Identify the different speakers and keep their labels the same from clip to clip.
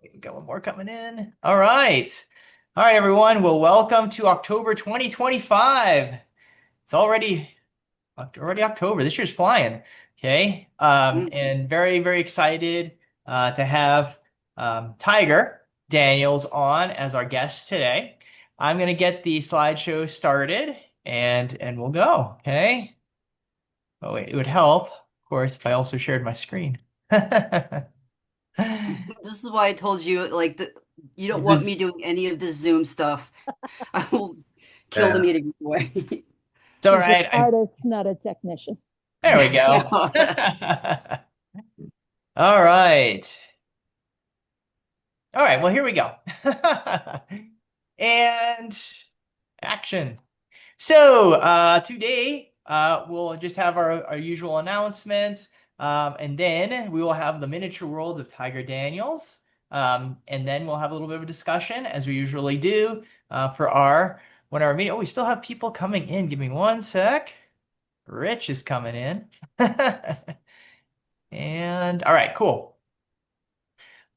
Speaker 1: We got one more coming in. All right. All right, everyone. Well, welcome to October 2025. It's already October. This year's flying. Okay.
Speaker 2: Mhm.
Speaker 1: And very, very excited to have Tiger Daniels on as our guest today. I'm gonna get the slideshow started and we'll go. Okay. Oh, wait, it would help, of course, if I also shared my screen.
Speaker 2: This is why I told you, you don't want
Speaker 1: This,
Speaker 2: me doing any of this Zoom stuff. I will kill the
Speaker 1: uh,
Speaker 2: meeting anyway.
Speaker 1: it's all
Speaker 3: He's an
Speaker 1: right.
Speaker 3: artist, not a technician.
Speaker 1: There we
Speaker 2: Yeah.
Speaker 1: go. All right. All right. Well, here we go. And action. So today we'll just have our usual announcements, and then we will have the miniature worlds of Tiger Daniels, and then we'll have a little bit of a discussion as we usually do for our 1 hour meeting. Oh, we still have people coming in. Give me one sec. Rich is coming in. And all right, cool.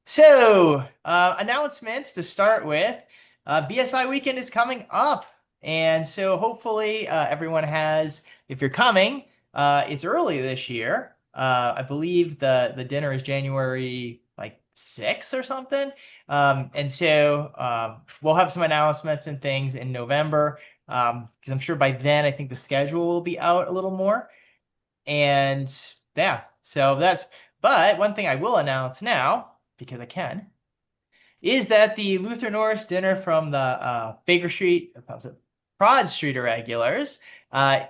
Speaker 1: So, announcements to start with. BSI weekend is coming up. And so hopefully everyone has, if you're coming, it's early this year. I believe the dinner is January like 6th or something. And so we'll have some announcements and things in November. Because I'm sure by then I think the schedule will be out a little more. And yeah, so but one thing I will announce now, because I can, is that the Luther Norris dinner from the Baker Street, what was it, Broad Street Irregulars,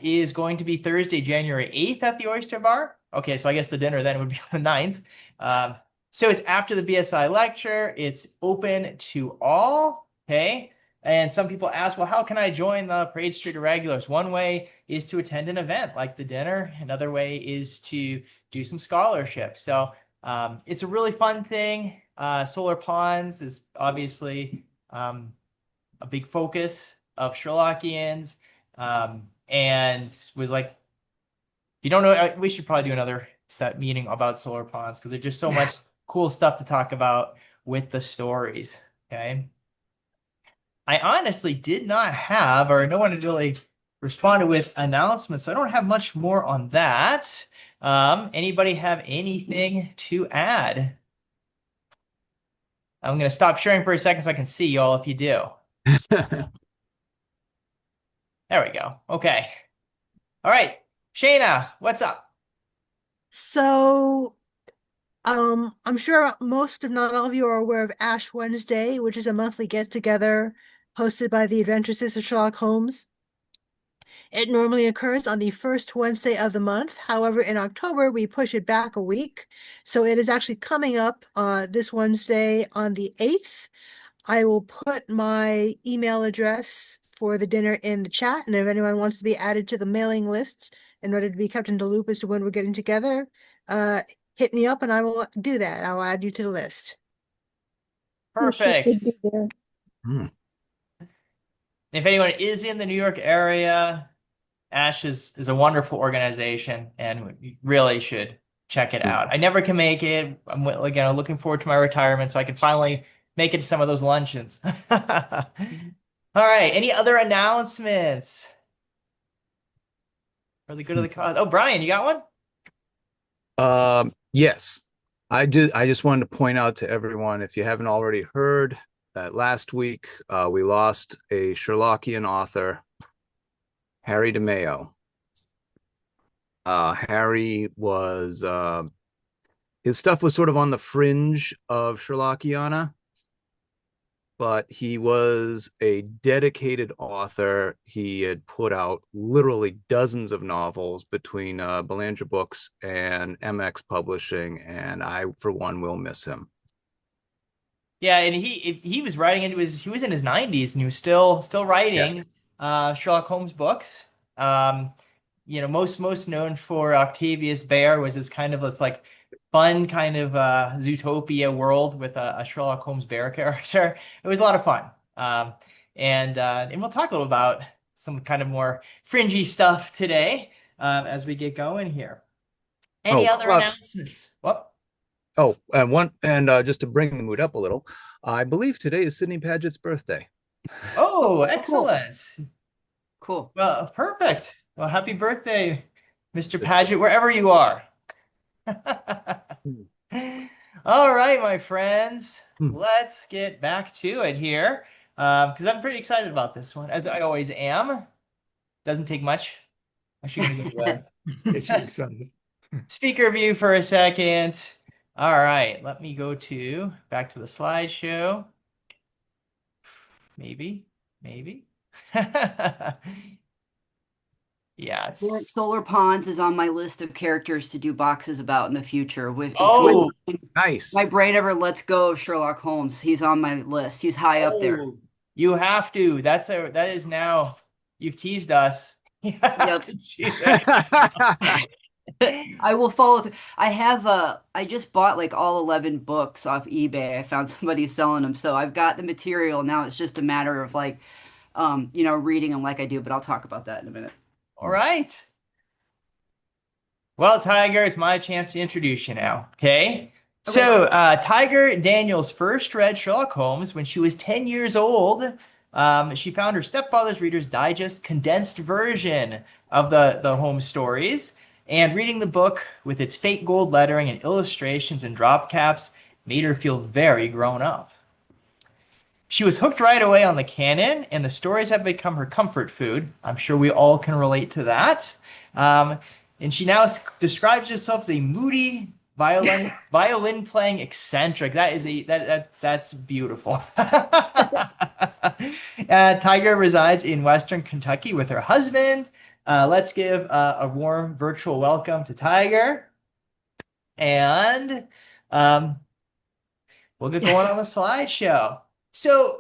Speaker 1: is going to be Thursday, January 8th at the Oyster Bar. Okay, so I guess the dinner then would be on the 9th. So it's after the BSI lecture. It's open to all. Okay. And some people ask, well, how can I join the Parade Street Irregulars? One way is to attend an event like the dinner. Another way is to do some scholarship. So it's a really fun thing. Solar Ponds is obviously a big focus of Sherlockians, and was like, if you don't know, we should probably do another set meeting about solar ponds because there's just so much cool stuff to talk about with the stories. Okay. I honestly did not have, or no one had really responded with announcements. So I don't have much more on that. Anybody have anything to add? I'm going to stop sharing for a second so I can see y'all if you do. There we go. Okay. All right. Shayna, what's up?
Speaker 3: So, I'm sure most, if not all of you, are aware of Ash Wednesday, which is a monthly get-together hosted by the Adventures of Sherlock Holmes. It normally occurs on the first Wednesday of the month. However, in October, we push it back a week. So it is actually coming up this Wednesday on the 8th. I will put my email address for the dinner in the chat, and if anyone wants to be added to the mailing lists in order to be kept in the loop as to when we're getting together, uh, hit me up and I will do that. I will add you to the list.
Speaker 1: Wish I could be
Speaker 3: Perfect.
Speaker 1: there.
Speaker 4: Hmm.
Speaker 1: If anyone is in the New York area, Ash is a wonderful organization and you really should check it out. I never can make it. I'm again looking forward to my retirement so I can finally make it to some of those luncheons. All right. Any other announcements for the good of the cause? Oh, Brian, you got one?
Speaker 4: Yes, I do. I just wanted to point out to everyone, if you haven't already heard, that last week we lost a Sherlockian author, Harry DeMeo. Harry was his stuff was sort of on the fringe of Sherlockiana, but he was a dedicated author. He had put out literally dozens of novels between Belanger Books and MX Publishing, and I, for one, will miss him.
Speaker 1: Yeah, and he was writing into he was in his 90s and he was still
Speaker 4: Yes.
Speaker 1: writing Sherlock Holmes books. Um, most known for Octavius Bear was this kind of this like fun kind of Zootopia world with a Sherlock Holmes bear character. It was a lot of fun. And we'll talk a little about some kind of more fringy stuff today as we get going here. Any
Speaker 4: Oh,
Speaker 1: other announcements? Well,
Speaker 4: Oh, and just to bring the mood up a little, I believe today is Sydney Paget's birthday.
Speaker 1: Oh,
Speaker 2: Oh, cool.
Speaker 1: excellent.
Speaker 2: Cool.
Speaker 1: Well, perfect. Well, happy birthday, Mr.
Speaker 4: This
Speaker 1: Paget, wherever you are.
Speaker 4: Hmm.
Speaker 1: All right, my friends,
Speaker 4: Hmm.
Speaker 1: let's get back to it here. Because I'm pretty excited about this one, as I always am. Doesn't take much. Actually, gonna go to
Speaker 5: Get you
Speaker 1: the
Speaker 5: excited.
Speaker 1: speaker view for a second. All right, let me go back to the slideshow. Maybe, maybe. Yes.
Speaker 2: Solar Ponds is on my list of characters to do boxes about in the future. If
Speaker 1: Oh,
Speaker 2: my
Speaker 4: Nice.
Speaker 2: brain ever lets go of Sherlock Holmes, he's on my list. He's high up there.
Speaker 1: oh, you have to. That is now. You've teased us. You have
Speaker 2: Yep.
Speaker 1: to do that.
Speaker 2: I will follow through. I just bought like all 11 books off eBay. I found somebody selling them. So I've got the material. Now it's just a matter of like, reading them like I do, but I'll talk about that in a minute.
Speaker 1: All right. Well, Tiger, it's my chance to introduce you now. Okay.
Speaker 2: Okay.
Speaker 1: So, Tiger Daniels first read Sherlock Holmes when she was 10 years old. She found her stepfather's Reader's Digest condensed version of the Holmes stories. And reading the book with its fake gold lettering and illustrations and drop caps made her feel very grown up. She was hooked right away on the canon, and the stories have become her comfort food. I'm sure we all can relate to that. Um, and she now describes herself as a moody violin playing eccentric. That's beautiful. Tiger resides in Western Kentucky with her husband. Let's give a warm virtual welcome to Tiger, and um, we'll get going on the slideshow. So,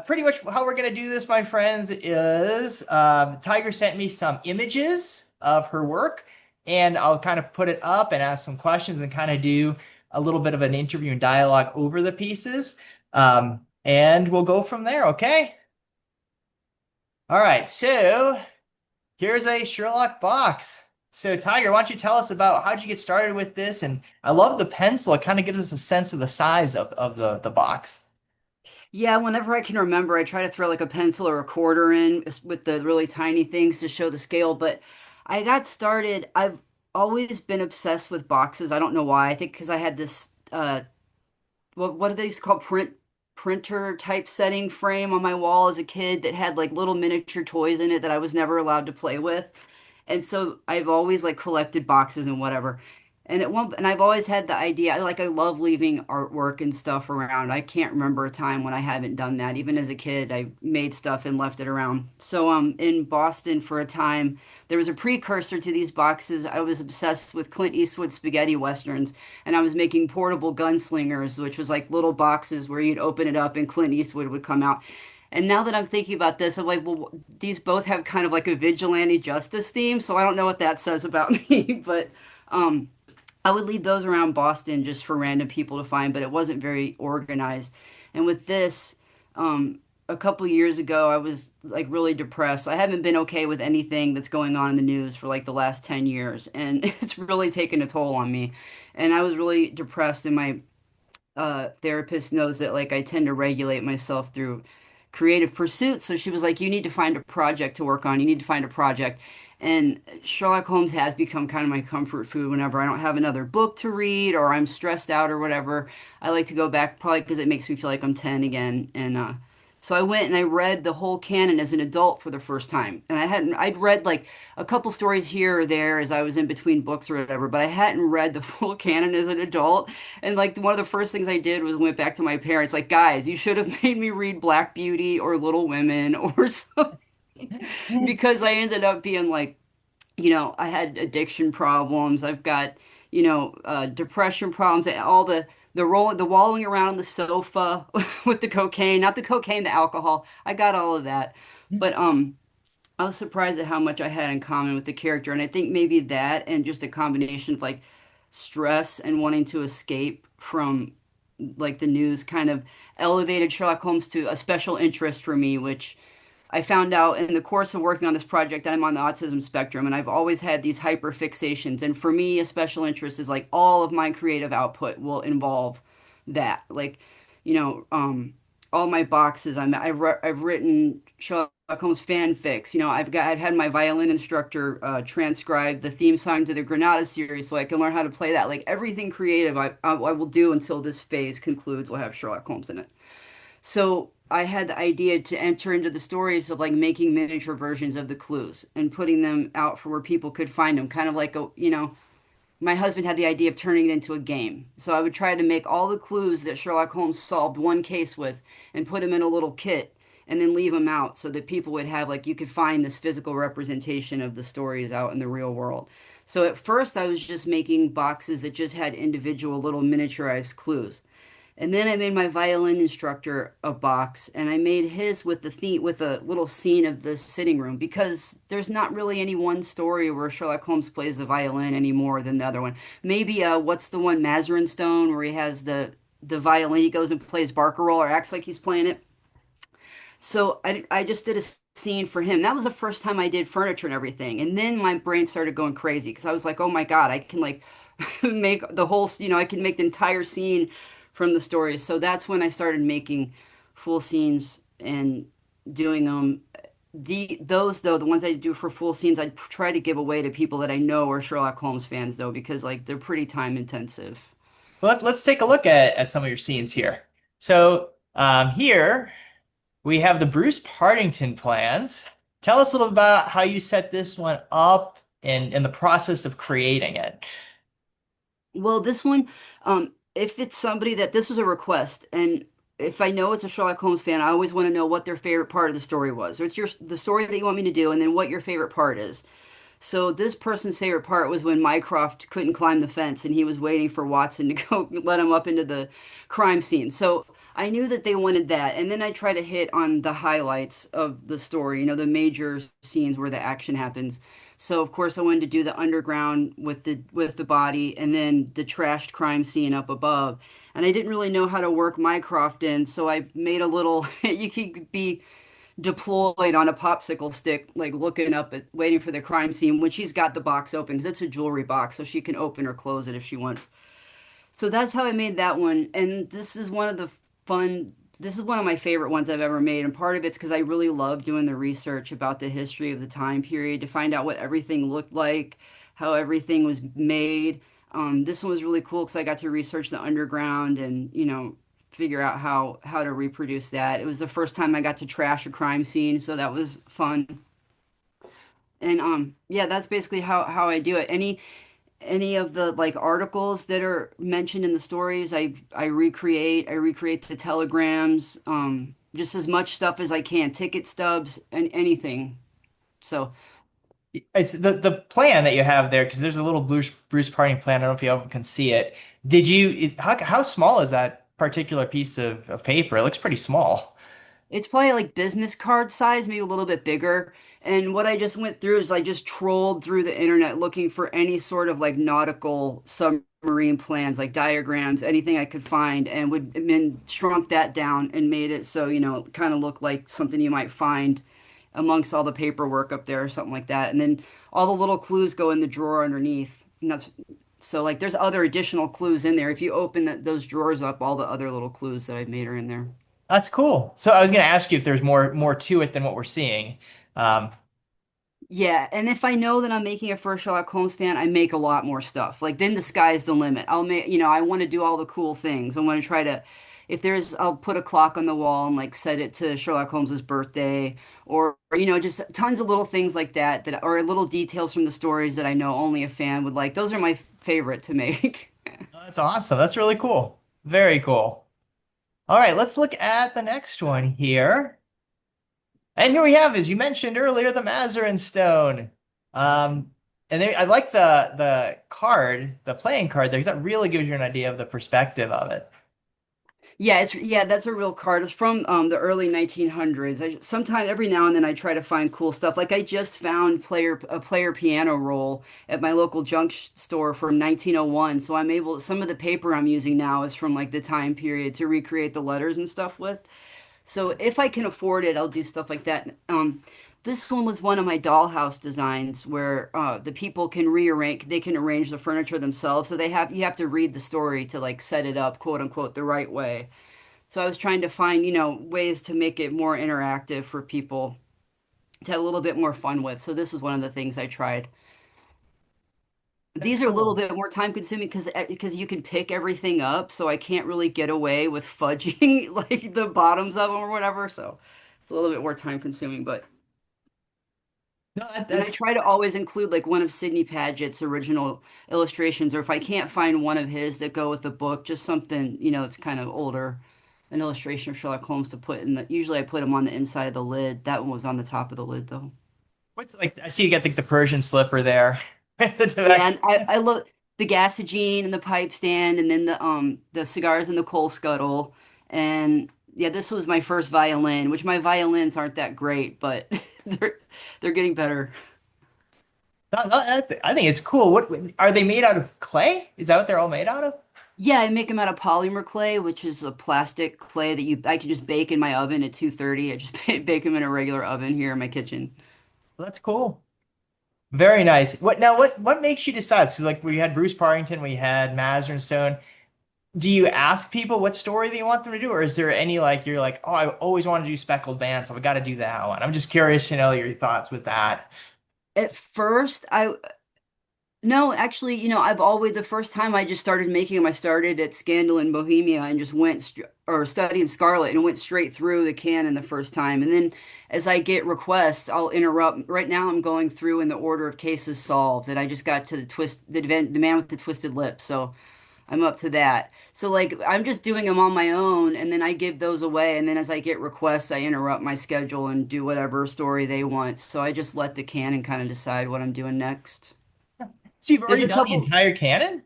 Speaker 1: pretty much how we're going to do this, my friends, is Tiger sent me some images of her work, and I'll kind of put it up and ask some questions and kind of do a little bit of an interview and dialogue over the pieces. And we'll go from there, okay? All right, so here's a Sherlock box. So, Tiger, why don't you tell us about how'd you get started with this? And I love the pencil. It kind of gives us a sense of the size of the box.
Speaker 2: Yeah, whenever I can remember, I try to throw like a pencil or a quarter in with the really tiny things to show the scale. But I got started, I've always been obsessed with boxes. I don't know why. I think because I had this what are these called printer typesetting frame on my wall as a kid that had like little miniature toys in it that I was never allowed to play with. And so I've always like collected boxes and whatever. And I've always had the idea, I love leaving artwork and stuff around. I can't remember a time when I haven't done that. Even as a kid, I made stuff and left it around. So in Boston for a time, there was a precursor to these boxes. I was obsessed with Clint Eastwood spaghetti westerns, and I was making portable gunslingers, which was like little boxes where you'd open it up and Clint Eastwood would come out. And now that I'm thinking about this, I'm like, well, these both have kind of like a vigilante justice theme, so I don't know what that says about me, but um I would leave those around Boston just for random people to find, but it wasn't very organized. And with this, a couple years ago, I was like really depressed. I haven't been okay with anything that's going on in the news for like the last 10 years, and it's really taken a toll on me. And I was really depressed, and my therapist knows that like I tend to regulate myself through creative pursuits. So she was like, you need to find a project to work on. You need to find a project. And Sherlock Holmes has become kind of my comfort food whenever I don't have another book to read or I'm stressed out or whatever. I like to go back probably because it makes me feel like I'm 10 again. And so I went and I read the whole canon as an adult for the first time. And I'd read like a couple stories here or there as I was in between books or whatever, but I hadn't read the full canon as an adult. And like one of the first things I did was went back to my parents, like, guys, you should have made me read Black Beauty or Little Women or something. Because I ended up being like, I had addiction problems. I've got, depression problems, and all the wallowing around on the sofa with the cocaine, not the cocaine, the alcohol. I got all of that. But I was surprised at how much I had in common with the character. And I think maybe that and just a combination of like stress and wanting to escape from like the news kind of elevated Sherlock Holmes to a special interest for me, which I found out in the course of working on this project that I'm on the autism spectrum, and I've always had these hyper fixations. And for me, a special interest is like all of my creative output will involve that. Like, you know, all my boxes. I've written Sherlock Holmes fanfics. You know, I've had my violin instructor transcribe the theme song to the Grenada series so I can learn how to play that. Like everything creative, I will do until this phase concludes. Will have Sherlock Holmes in it. So I had the idea to enter into the stories of like making miniature versions of the clues and putting them out for where people could find them, kind of like a, you know, my husband had the idea of turning it into a game. So I would try to make all the clues that Sherlock Holmes solved one case with and put them in a little kit and then leave them out so that people would have like you could find this physical representation of the stories out in the real world. So at first I was just making boxes that just had individual little miniaturized clues. And then I made my violin instructor a box, and I made his with the theme with a little scene of the sitting room because there's not really any one story where Sherlock Holmes plays the violin any more than the other one. Maybe what's the one Mazarin Stone where he has the violin, he goes and plays barcarolle or acts like he's playing it. So I just did a scene for him. That was the first time I did furniture and everything. And then my brain started going crazy because I was like, oh my God, I can like make the whole, you know, I can make the entire scene from the stories. So that's when I started making full scenes and doing them. Those though, the ones I do for full scenes, I try to give away to people that I know are Sherlock Holmes fans though, because like they're pretty time intensive.
Speaker 1: Well, let's take a look at some of your scenes here. So here we have the Bruce Partington plans. Tell us a little about how you set this one up and the process of creating it.
Speaker 2: Well, this one, if it's somebody that this was a request, and if I know it's a Sherlock Holmes fan, I always want to know what their favorite part of the story was. Or it's the story that you want me to do, and then what your favorite part is. So this person's favorite part was when Mycroft couldn't climb the fence and he was waiting for Watson to go let him up into the crime scene. So I knew that they wanted that. And then I try to hit on the highlights of the story, you know, the major scenes where the action happens. So of course I wanted to do the underground with the body and then the trashed crime scene up above. And I didn't really know how to work Mycroft in, so I made a little you could be deployed on a popsicle stick, like looking up at waiting for the crime scene when she's got the box open because it's a jewelry box, so she can open or close it if she wants. So that's how I made that one. And this is one of my favorite ones I've ever made. And part of it's because I really love doing the research about the history of the time period to find out what everything looked like, how everything was made. This one was really cool because I got to research the underground and, you know, figure out how to reproduce that. It was the first time I got to trash a crime scene, so that was fun. And yeah, that's basically how I do it. Any of the like articles that are mentioned in the stories, I recreate the telegrams, just as much stuff as I can, ticket stubs and anything. So
Speaker 1: The plan that you have there, because there's a little Bruce Partington plan. I don't know if you all can see it. How small is that particular piece of paper? It looks pretty small.
Speaker 2: it's probably like business card size, maybe a little bit bigger. And what I just went through is I just trolled through the internet looking for any sort of like nautical submarine plans, like diagrams, anything I could find, and then shrunk that down and made it so, you know, kind of look like something you might find amongst all the paperwork up there or something like that. And then all the little clues go in the drawer underneath. And that's so like there's other additional clues in there. If you open those drawers up, all the other little clues that I've made are in there.
Speaker 1: That's cool. So I was going to ask you if there's more to it than what we're seeing. Um,
Speaker 2: Yeah, and if I know that I'm making a first Sherlock Holmes fan, I make a lot more stuff. Like then the sky's the limit. I'll make, you know, I want to do all the cool things. I want to try to, if there's, I'll put a clock on the wall and like set it to Sherlock Holmes's birthday, or you know, just tons of little things like that that are little details from the stories that I know only a fan would like. Those are my favorite to make.
Speaker 1: that's awesome. That's really cool. Very cool. All right, let's look at the next one here. And here we have, as you mentioned earlier, the Mazarin Stone. Um, I like the card, the playing card there, because that really gives you an idea of the perspective of it.
Speaker 2: Yeah, that's a real card. It's from the early 1900s. Sometimes every now and then I try to find cool stuff. Like I just found a player piano roll at my local store from 1901. So some of the paper I'm using now is from like the time period to recreate the letters and stuff with. So if I can afford it, I'll do stuff like that. This one was one of my dollhouse designs where the people can rearrange, they can arrange the furniture themselves. So you have to read the story to like set it up, quote unquote, the right way. So I was trying to find, ways to make it more interactive for people to have a little bit more fun with. So this was one of the things I tried.
Speaker 1: That's
Speaker 2: These are a little
Speaker 1: cool.
Speaker 2: bit more time consuming because you can pick everything up, so I can't really get away with fudging like the bottoms of them or whatever. So it's a little bit more time consuming, but
Speaker 1: No,
Speaker 2: and I
Speaker 1: that's
Speaker 2: try to always include like one of Sidney Paget's original illustrations, or if I can't find one of his that go with the book, just something, it's kind of older, an illustration of Sherlock Holmes to put in the, usually I put them on the inside of the lid. That one was on the top of the lid though.
Speaker 1: what's like. I see you got the Persian slipper there with the
Speaker 2: Yeah,
Speaker 1: tobacco.
Speaker 2: and I love the gasogene and the pipe stand and then the cigars and the coal scuttle. And yeah, this was my first violin, which my violins aren't that great, but they're they're getting better.
Speaker 1: I think it's cool. What are they made out of clay? Is that what they're all made out of?
Speaker 2: Yeah, I make them out of polymer clay, which is a plastic clay that you I can just bake in my oven at 230. I just bake them in a regular oven here in my kitchen.
Speaker 1: Well, that's cool. Very nice. What now? What makes you decide? Because like we had Bruce Partington, we had Master and Stone. Do you ask people what story they want them to do, or is there any like you're like, oh, I always wanted to do Speckled Band, so we got to do that one. I'm just curious to know your thoughts with that.
Speaker 2: At first, I No, actually, I've always the first time I just started making them, I started at Scandal in Bohemia and just went or studying Scarlet and went straight through the canon the first time. And then as I get requests, I'll interrupt. Right now, I'm going through in the order of cases solved, and I just got to the man with the twisted lip. So I'm up to that. So like I'm just doing them on my own, and then I give those away. And then as I get requests, I interrupt my schedule and do whatever story they want. So I just let the canon kind of decide what I'm doing next.
Speaker 1: So you've
Speaker 2: There's
Speaker 1: already
Speaker 2: a
Speaker 1: done the
Speaker 2: couple.
Speaker 1: entire canon?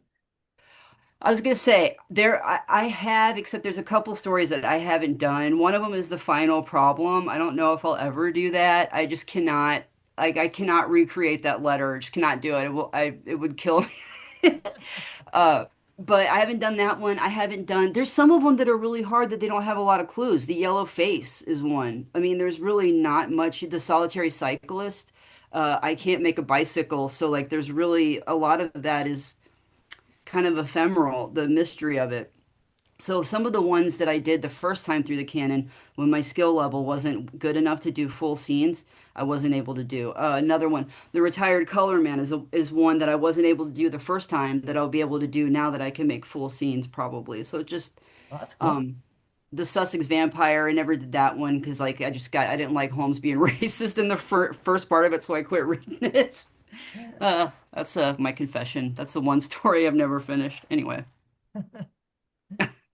Speaker 2: I was gonna say I have, except there's a couple stories that I haven't done. One of them is the final problem. I don't know if I'll ever do that. I just cannot, like, I cannot recreate that letter. I just cannot do it. It would kill me. Uh, but I haven't done that one. I haven't done. There's some of them that are really hard that they don't have a lot of clues. The yellow face is one. I mean, there's really not much. The solitary cyclist. I can't make a bicycle, so like, there's really a lot of that is kind of ephemeral, the mystery of it. So some of the ones that I did the first time through the canon, when my skill level wasn't good enough to do full scenes, I wasn't able to do. Another one, the retired color man is one that I wasn't able to do the first time that I'll be able to do now that I can make full scenes probably. So just
Speaker 1: Oh, that's cool.
Speaker 2: um the Sussex vampire, I never did that one because like I didn't like Holmes being racist in the first part of it, so I quit reading it. That's my confession. That's the one story I've never finished. Anyway.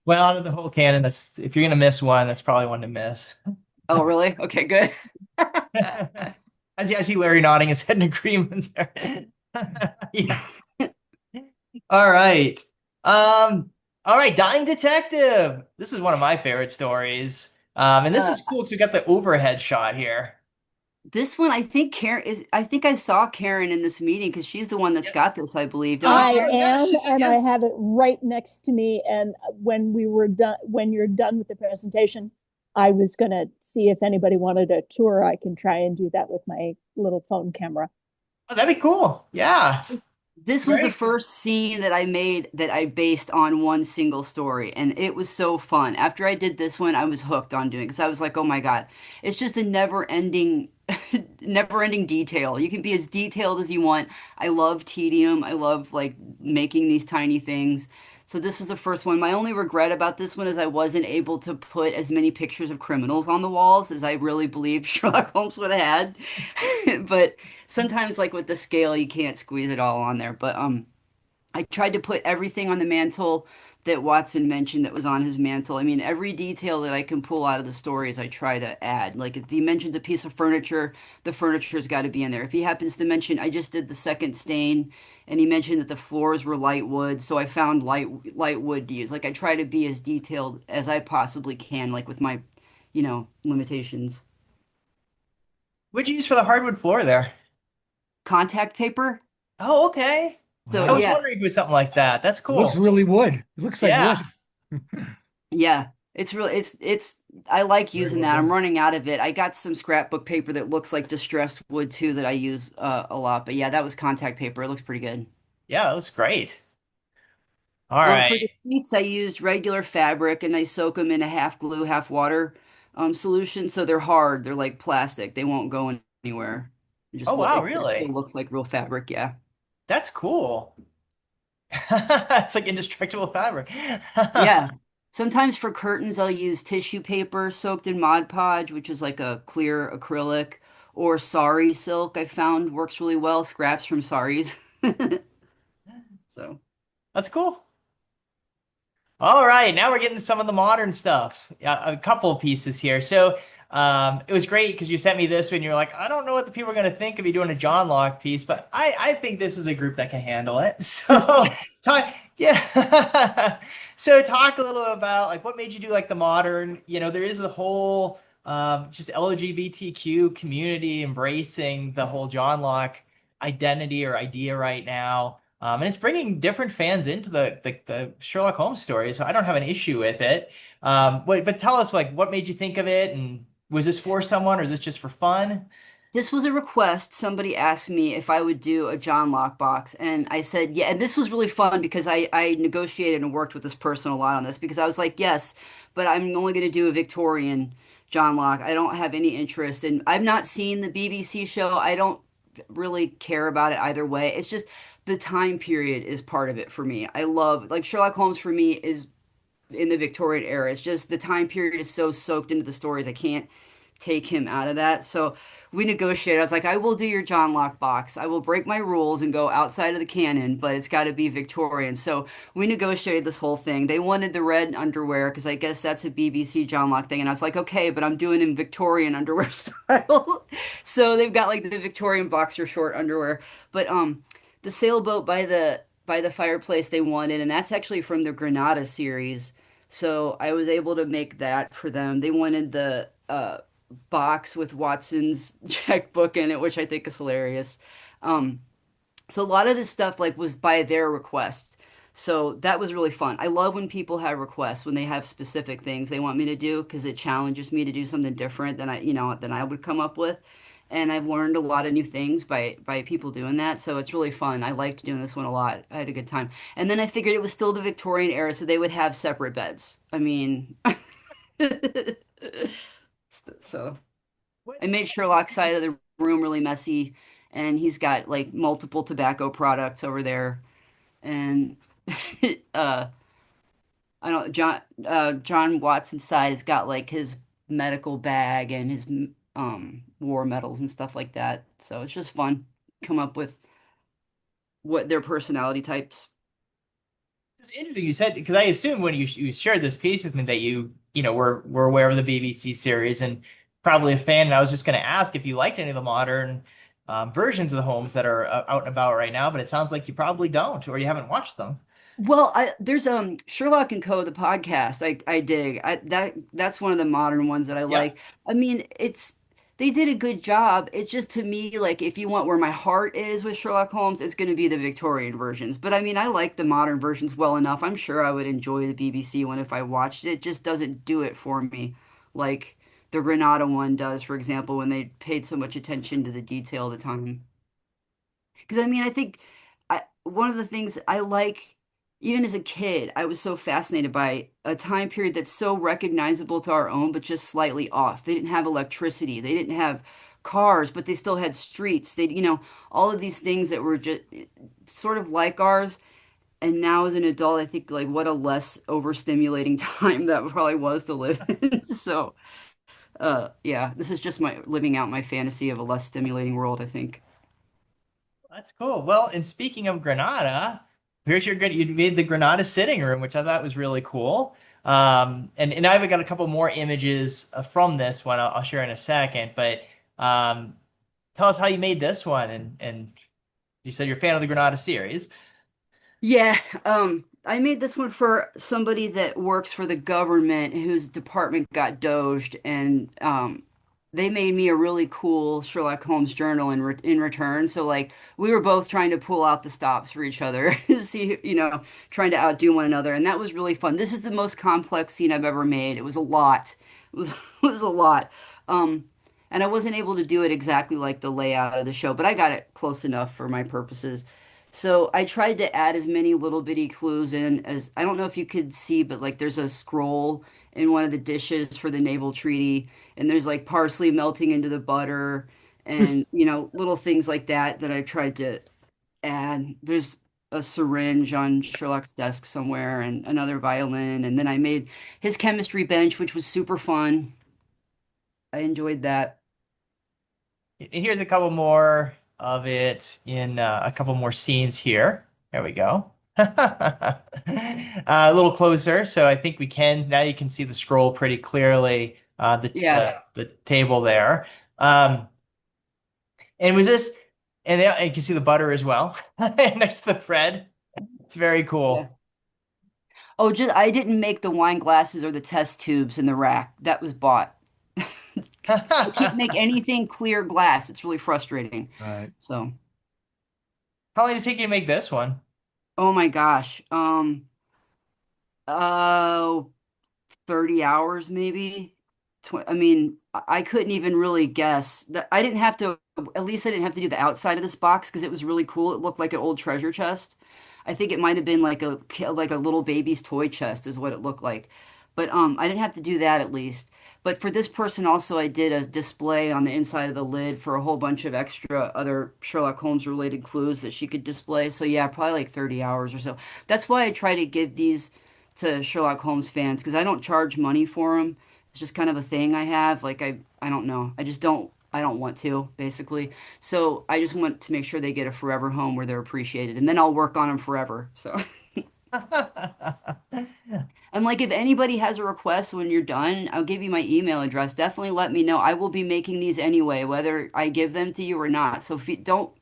Speaker 1: Well, out of the whole canon, that's if you're gonna miss one, that's probably one to miss.
Speaker 2: Oh, really? Okay, good.
Speaker 1: I see Larry nodding his head in agreement there. Yeah. All right. All right, Dying Detective. This is one of my favorite stories. And this
Speaker 2: Uh,
Speaker 1: is cool because we got the overhead shot here.
Speaker 2: this one, I think I think I saw Karen in this meeting because she's the one that's
Speaker 1: Yep.
Speaker 2: got this, I believe. Don't you,
Speaker 5: I
Speaker 2: Karen?
Speaker 1: Yeah,
Speaker 5: am,
Speaker 1: she's
Speaker 5: and I
Speaker 1: yes.
Speaker 5: have it right next to me. And when we were done, when you're done with the presentation, I was going to see if anybody wanted a tour. I can try and do that with my little phone camera.
Speaker 1: Oh, that'd be cool. Yeah.
Speaker 2: This was the
Speaker 1: Great.
Speaker 2: first scene that I made that I based on one single story, and it was so fun. After I did this one, I was hooked on doing it because I was like, "Oh my God, it's just a never-ending, never-ending detail. You can be as detailed as you want. I love tedium. I love like making these tiny things." So this was the first one. My only regret about this one is I wasn't able to put as many pictures of criminals on the walls as I really believe Sherlock Holmes would have had. But sometimes like with the scale you can't squeeze it all on there, but I tried to put everything on the mantle that Watson mentioned that was on his mantle. I mean, every detail that I can pull out of the stories I try to add. Like if he mentions a piece of furniture, the furniture's got to be in there. If he happens to mention, I just did the second stain and he mentioned that the floors were light wood, so I found light wood to use. Like I try to be as detailed as I possibly can, like with my limitations.
Speaker 1: What'd you use for the hardwood floor there?
Speaker 2: Contact paper.
Speaker 1: Oh, okay.
Speaker 2: So
Speaker 1: I was
Speaker 6: Wow.
Speaker 2: yeah,
Speaker 1: wondering if it was something like that. That's
Speaker 6: Looks
Speaker 1: cool.
Speaker 6: really wood. It looks like
Speaker 1: Yeah.
Speaker 6: wood.
Speaker 2: yeah. It's I like
Speaker 1: Very
Speaker 2: using
Speaker 1: well
Speaker 2: that. I'm
Speaker 1: done.
Speaker 2: running out of it. I got some scrapbook paper that looks like distressed wood too that I use a lot. But yeah, that was contact paper. It looks pretty good.
Speaker 1: Yeah, that was great. All
Speaker 2: For the
Speaker 1: right.
Speaker 2: sheets, I used regular fabric and I soak them in a half glue, half water solution. So they're hard. They're like plastic. They won't go anywhere.
Speaker 1: Oh, wow,
Speaker 2: It still
Speaker 1: really?
Speaker 2: looks like real fabric. Yeah.
Speaker 1: That's cool. It's like indestructible fabric.
Speaker 2: Yeah. Sometimes for curtains, I'll use tissue paper soaked in Mod Podge, which is like a clear acrylic, or sari silk I found works really well, scraps from saris. So,
Speaker 1: That's cool. All right, now we're getting to some of the modern stuff. A couple of pieces here. So it was great because you sent me this when you're like, I don't know what the people are going to think of you doing a John Locke piece, but I think this is a group that can handle it. So talk, yeah. So talk a little about like what made you do like the modern. There is a whole just LGBTQ community embracing the whole John Locke identity or idea right now. And it's bringing different fans into the Sherlock Holmes story, so I don't have an issue with it. But tell us, like, what made you think of it, and was this for someone, or is this just for fun?
Speaker 2: this was a request. Somebody asked me if I would do a John Lock box, and I said, yeah. And this was really fun because I negotiated and worked with this person a lot on this because I was like, yes, but I'm only going to do a Victorian John Lock. I don't have any interest in, I've not seen the BBC show. I don't really care about it either way. It's just the time period is part of it for me. I love, like, Sherlock Holmes for me is in the Victorian era. It's just the time period is so soaked into the stories. I can't take him out of that. So we negotiated. I was like, I will do your John Locke box. I will break my rules and go outside of the canon, but it's got to be Victorian. So we negotiated this whole thing. They wanted the red underwear because I guess that's a BBC John Locke thing. And I was like, okay, but I'm doing in Victorian underwear style. So they've got like the Victorian boxer short underwear. But the sailboat by the fireplace they wanted, and that's actually from the Grenada series. So I was able to make that for them. They wanted the box with Watson's checkbook in it, which I think is hilarious. Um, so a lot of this stuff like was by their request. So that was really fun. I love when people have requests, when they have specific things they want me to do, because it challenges me to do something different than than I would come up with. And I've learned a lot of new things by people doing that. So it's really fun. I liked doing this one a lot. I had a good time. And then I figured it was still the Victorian era, so they would have separate beds. I mean, so
Speaker 1: What?
Speaker 2: I made Sherlock's side of the room really messy, and he's got like multiple tobacco products over there. And uh I don't John Watson's side has got like his medical bag and his war medals and stuff like that. So it's just fun come up with what their personality types.
Speaker 1: It's interesting you said because I assumed when you shared this piece with me that were aware of the BBC series and probably a fan. And I was just going to ask if you liked any of the modern versions of the Holmes that are out and about right now, but it sounds like you probably don't, or you haven't watched them.
Speaker 2: Well, there's Sherlock and Co. the podcast. I dig. That's one of the modern ones that I
Speaker 1: Yep.
Speaker 2: like. I mean, it's they did a good job. It's just to me like if you want where my heart is with Sherlock Holmes, it's going to be the Victorian versions. But I mean, I like the modern versions well enough. I'm sure I would enjoy the BBC one if I watched it. It just doesn't do it for me like the Grenada one does, for example, when they paid so much attention to the detail of the time. Because I mean, I think one of the things I like, even as a kid, I was so fascinated by a time period that's so recognizable to our own, but just slightly off. They didn't have electricity, they didn't have cars, but they still had streets. All of these things that were just sort of like ours. And now as an adult, I think like what a less overstimulating time that probably was to live in. So, yeah, this is just my living out my fantasy of a less stimulating world, I think.
Speaker 1: That's cool. Well, and speaking of Granada, here's your good. You made the Granada sitting room, which I thought was really cool. And I've got a couple more images from this one. I'll share in a second. But um, tell us how you made this one, and you said you're a fan of the Granada series.
Speaker 2: Yeah, I made this one for somebody that works for the government whose department got doged, and they made me a really cool Sherlock Holmes journal in return. So like we were both trying to pull out the stops for each other, see, trying to outdo one another, and that was really fun. This is the most complex scene I've ever made. It was a lot. It was it was a lot. Um, and I wasn't able to do it exactly like the layout of the show, but I got it close enough for my purposes. So I tried to add as many little bitty clues in as I don't know if you could see, but like there's a scroll in one of the dishes for the naval treaty, and there's like parsley melting into the butter, and little things like that that I tried to add. There's a syringe on Sherlock's desk somewhere, and another violin, and then I made his chemistry bench, which was super fun. I enjoyed that.
Speaker 1: And here's a couple more of it in a couple more scenes here. There we go. A little closer, so I think we can now. You can see the scroll pretty clearly. The
Speaker 2: Yeah,
Speaker 1: the table there. And was this? And you can see the butter as well next to the bread. It's very
Speaker 2: yeah.
Speaker 1: cool.
Speaker 2: Oh, just I didn't make the wine glasses or the test tubes in the rack. That was bought. I can't make anything clear glass. It's really frustrating.
Speaker 4: Right.
Speaker 2: So,
Speaker 1: How long did it take you to make this one?
Speaker 2: oh my gosh. Oh, 30 hours maybe. I mean, I couldn't even really guess that I didn't have to, at least I didn't have to do the outside of this box because it was really cool. It looked like an old treasure chest. I think it might have been like a little baby's toy chest is what it looked like. But I didn't have to do that at least. But for this person also I did a display on the inside of the lid for a whole bunch of extra other Sherlock Holmes related clues that she could display. So yeah, probably like 30 hours or so. That's why I try to give these to Sherlock Holmes fans because I don't charge money for them. It's just kind of a thing I have. Like I don't know. I don't want to, basically. So I just want to make sure they get a forever home where they're appreciated, and then I'll work on them forever. So, and like if anybody has a request when you're done, I'll give you my email address. Definitely let me know. I will be making these anyway, whether I give them to you or not. So if you don't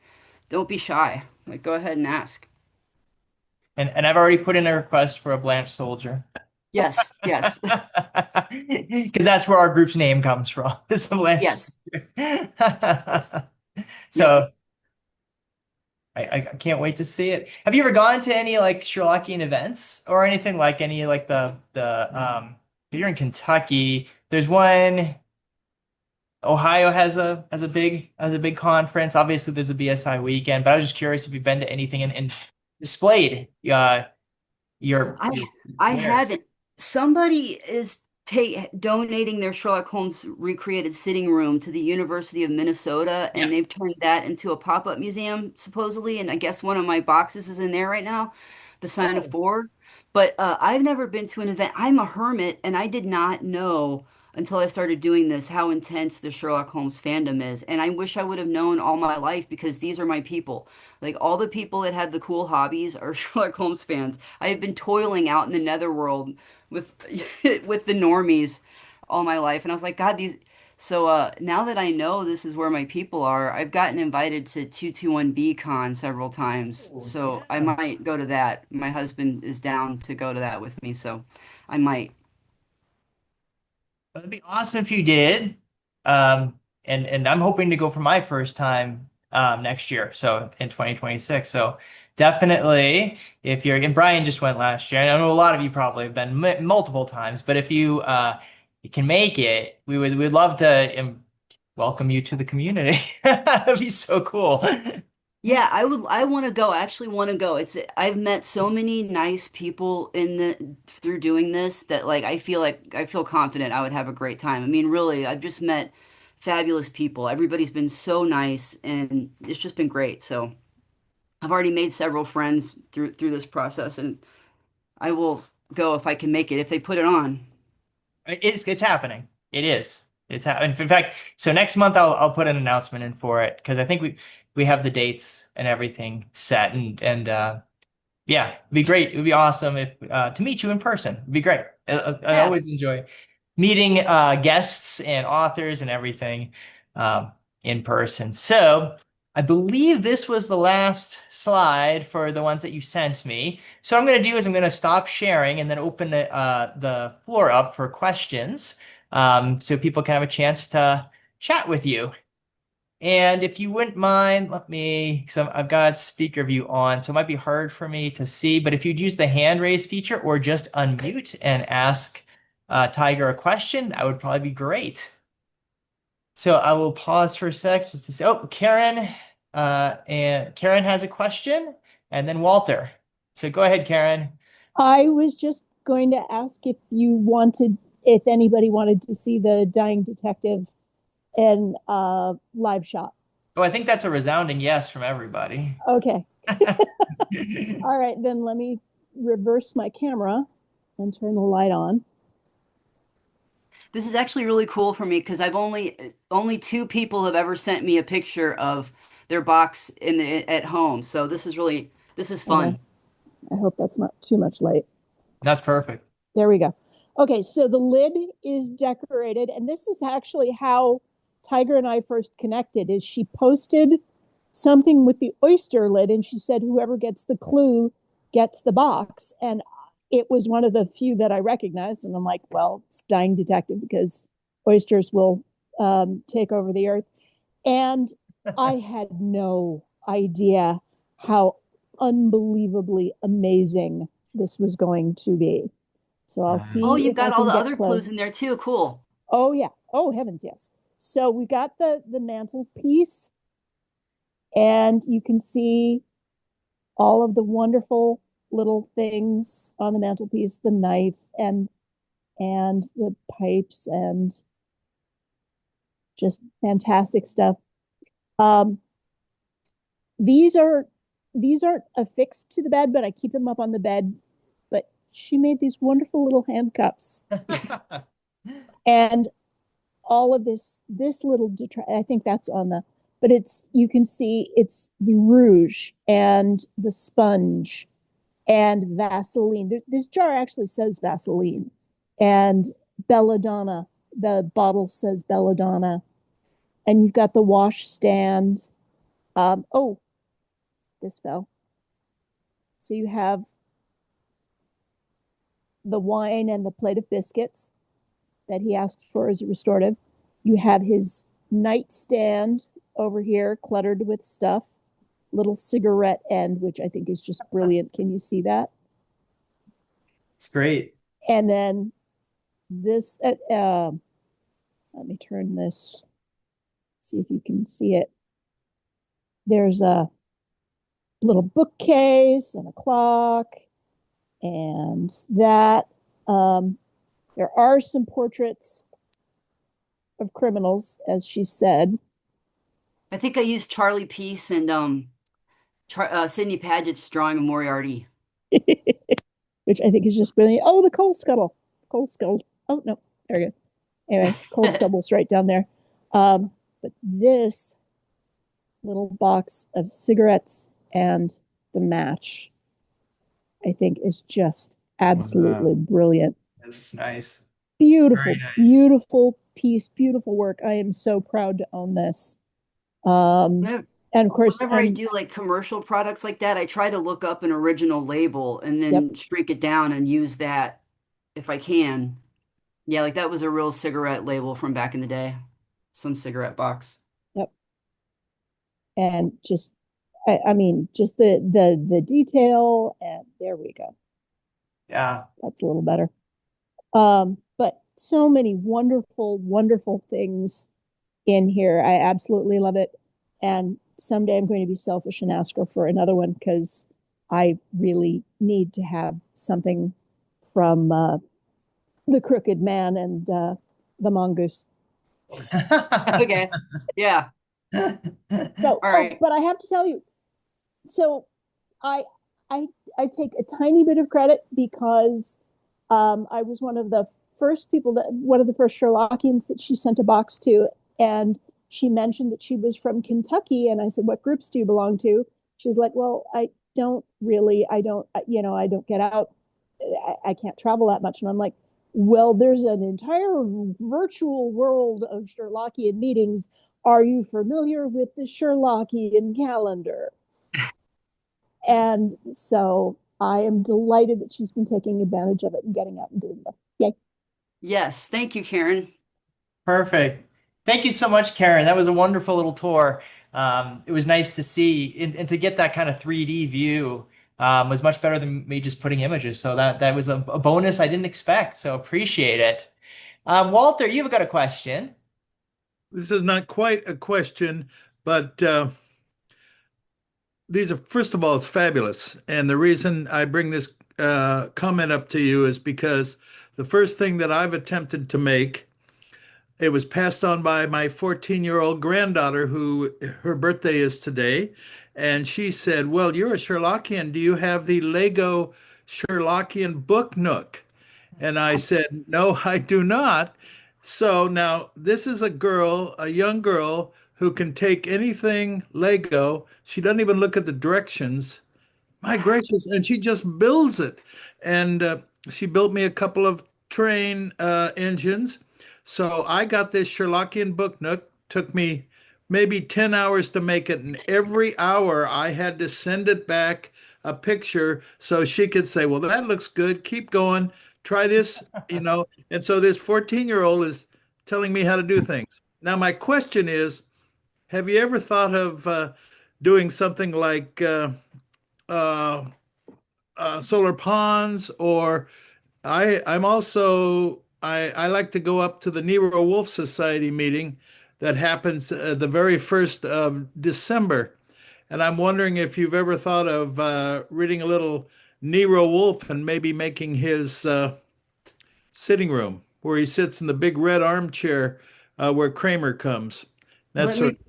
Speaker 2: be shy. Like go ahead and ask.
Speaker 1: And I've already put in a request for a Blanche Soldier.
Speaker 2: Yes, yes,
Speaker 1: Because that's where our group's name comes from. It's the Blanche
Speaker 2: yes.
Speaker 1: Soldier.
Speaker 2: Yep.
Speaker 1: So I can't wait to see it. Have you ever gone to any like Sherlockian events or anything like any like if you're in Kentucky, there's one. Ohio has a big conference. Obviously, there's a BSI weekend, but I was just curious if you've been to anything and displayed your
Speaker 2: I
Speaker 1: wares.
Speaker 2: haven't. Somebody is ta donating their Sherlock Holmes recreated sitting room to the University of Minnesota,
Speaker 1: Yeah.
Speaker 2: and they've turned that into a pop-up museum, supposedly. And I guess one of my boxes is in there right now, the Sign of
Speaker 1: Oh.
Speaker 2: Four. But I've never been to an event. I'm a hermit, and I did not know until I started doing this how intense the Sherlock Holmes fandom is. And I wish I would have known all my life because these are my people. Like all the people that have the cool hobbies are Sherlock Holmes fans. I have been toiling out in the netherworld with with the normies all my life, and I was like, God, these. So now that I know this is where my people are, I've gotten invited to 221B Con several times.
Speaker 1: Oh,
Speaker 2: So I
Speaker 1: yeah.
Speaker 2: might go to that. My husband is down to go to that with me, so I might.
Speaker 1: It'd be awesome if you did. And I'm hoping to go for my first time next year, so in 2026. So definitely, if you're and Brian just went last year. And I know a lot of you probably have been m multiple times, but if you can make it, we'd love to welcome you to the community. That'd be so cool.
Speaker 2: Yeah, I want to go. I actually want to go. I've met so many nice people in the through doing this that like I feel confident I would have a great time. I mean, really, I've just met fabulous people. Everybody's been so nice and it's just been great. So, I've already made several friends through this process and I will go if I can make it if they put it on.
Speaker 1: It's happening. It is. It's happening. In fact, so next month I'll put an announcement in for it because I think we have the dates and everything set and yeah, it'd be great. It would be awesome if to meet you in person. It'd be great. I
Speaker 2: Yeah.
Speaker 1: always enjoy meeting guests and authors and everything in person. So I believe this was the last slide for the ones that you sent me. So what I'm going to do is I'm going to stop sharing and then open the floor up for questions so people can have a chance chat with you. And if you wouldn't mind, I've got speaker view on, so it might be hard for me to see, but if you'd use the hand raise feature or just unmute and ask Tiger a question, that would probably be great. So I will pause for a sec just to say, oh, Karen, and Karen has a question, and then Walter. So go ahead, Karen.
Speaker 5: I was just going to ask if anybody wanted to see the dying detective in live shot.
Speaker 1: Oh, I think that's a resounding yes from everybody.
Speaker 5: Okay. All right, then let me reverse my camera and turn the light on.
Speaker 2: This is actually really cool for me because I've only two people have ever sent me a picture of their box at home. So this is fun.
Speaker 5: Okay. I hope that's not too much light.
Speaker 1: That's perfect.
Speaker 5: There we go. Okay, so the lid is decorated, and this is actually how Tiger and I first connected. Is she posted something with the oyster lid, and she said whoever gets the clue gets the box, and it was one of the few that I recognized, and I'm like, well, it's Dying Detective because oysters will take over the earth, and I had no idea how unbelievably amazing this was going to be. So I'll see
Speaker 2: Oh, you've
Speaker 5: if I
Speaker 2: got all
Speaker 5: can
Speaker 2: the
Speaker 5: get
Speaker 2: other clues in
Speaker 5: close.
Speaker 2: there too. Cool.
Speaker 5: Oh yeah. Oh heavens, yes. So we got the mantelpiece, and you can see all of the wonderful little things on the mantelpiece, the knife and the pipes and just fantastic stuff. Um, these are these aren't affixed to the bed, but I keep them up on the bed. But she made these wonderful little handcuffs. And all of this little I think that's on the, but it's, you can see it's the rouge and the sponge and Vaseline. This jar actually says Vaseline, and belladonna. The bottle says belladonna, and you've got the wash stand. Oh, this fell. So you have the wine and the plate of biscuits that he asked for as a restorative. You have his nightstand over here, cluttered with stuff. Little cigarette end, which I think is just brilliant. Can you see that?
Speaker 1: It's great.
Speaker 5: And then this, let me turn this, see if you can see it. There's a little bookcase and a clock, and that. There are some portraits of criminals, as she said.
Speaker 2: I think I used Charlie Peace and Sidney Paget's drawing of Moriarty.
Speaker 5: Which I think is just brilliant. Oh, the coal scuttle. Coal scuttle. Oh, no. There we go. Anyway, coal scuttle's right down there. But this little box of cigarettes and the match, I think, is just absolutely brilliant.
Speaker 1: That's nice.
Speaker 5: Beautiful,
Speaker 1: Very nice.
Speaker 5: beautiful piece, beautiful work. I am so proud to own this. And of course,
Speaker 2: Whenever I do like commercial products like that, I try to look up an original label and then shrink it down and use that if I can. Yeah, like that was a real cigarette label from back in the day. Some cigarette box.
Speaker 5: Yep. And just, I mean, just the detail, and there we go.
Speaker 1: Yeah.
Speaker 5: That's a little better. But so many wonderful, wonderful things in here. I absolutely love it. And someday I'm going to be selfish and ask her for another one because I really need to have something from the Crooked Man and the Mongoose.
Speaker 2: Okay. Yeah.
Speaker 5: So,
Speaker 2: all right.
Speaker 5: but I have to tell you, so I I take a tiny bit of credit because I was one of the first Sherlockians that she sent a box to, and she mentioned that she was from Kentucky, and I said, "What groups do you belong to?" She's like, "Well, I don't really, I don't, I don't get out, I can't travel that much," and I'm like, "Well, there's an entire virtual world of Sherlockian meetings. Are you familiar with the Sherlockian calendar?" And so I am delighted that she's been taking advantage of it and getting out and doing this. Yay.
Speaker 2: Yes. Thank you, Karen.
Speaker 1: Perfect. Thank you so much, Karen. That was a wonderful little tour. It was nice to see and to get that kind of 3D view was much better than me just putting images. So that was a bonus I didn't expect. So appreciate it. Walter, you've got a question.
Speaker 6: This is not quite a question, but these are, first of all, it's fabulous. And the reason I bring this comment up to you is because the first thing that I've attempted to make, it was passed on by my 14-year-old granddaughter, who her birthday is today. And she said, "Well, you're a Sherlockian. Do you have the Lego Sherlockian book nook?" And I said, "No, I do not." So now this is a girl, a young girl, who can take anything Lego. She doesn't even look at the directions. My gracious. And she just builds it. And she built me a couple of train engines. So I got this Sherlockian book nook. Took me maybe 10 hours to make it. And every hour I had to send it back a picture so she could say, "Well, that looks good. Keep going. Try this, you know." And so this 14-year-old is telling me how to do things. Now, my question is, have you ever thought of doing something like uh, solar ponds? Or I'm also, I like to go up to the Nero Wolf Society meeting that happens the very 1st of December. And I'm wondering if you've ever thought of reading a little Nero Wolf and maybe making his sitting room where he sits in the big red armchair where Kramer comes. That
Speaker 2: Let
Speaker 6: sort
Speaker 2: me
Speaker 6: of